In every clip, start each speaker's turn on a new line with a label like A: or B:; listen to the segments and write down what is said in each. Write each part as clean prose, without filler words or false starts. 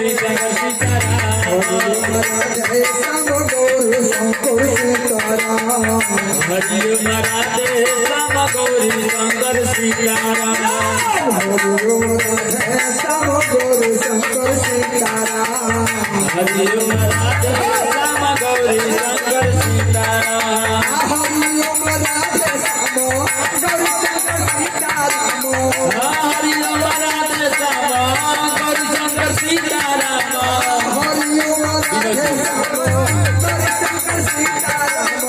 A: Gauri Shankar Sitaram
B: Radhe Shyam Gauri Shankar Sitaram
A: Hariom Radhe Shyam Gauri Shankar Sitaram
B: Hariom Radhe Shyam Gauri Shankar Sitaram
A: Hariom Radhe Shyam Gauri Shankar Sitaram
B: Hariom Radhe Shyam Gauri Shankar Sitaram
A: Hariom Radhe Shyam Gauri Shankar Sitaram
B: Hariom Radhe Shyam Gauri Shankar Sitaram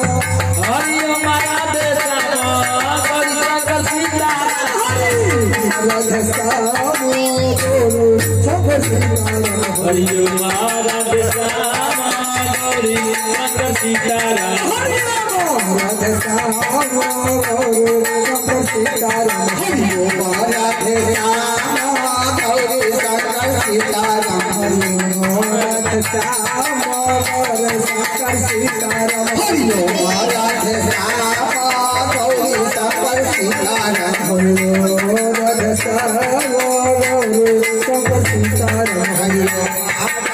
A: Hariom Radhe Shyam Gauri Shankar Sitaram
B: Radhe Shyam Gauri Shankar Sitaram
A: Hariom Radhe Shyam Gauri Shankar Sitaram
B: Radhe Shyam Gauri Shankar Sitaram Hariom Radhe Shyam Gauri Shankar Sitaram Hariom Radhe Shyam Gauri Shankar Sitaram Hariom Radhe Shyam Gauri Shankar Sitaram Hariom Radhe Shyam Gauri Shankar Sitaram Hariom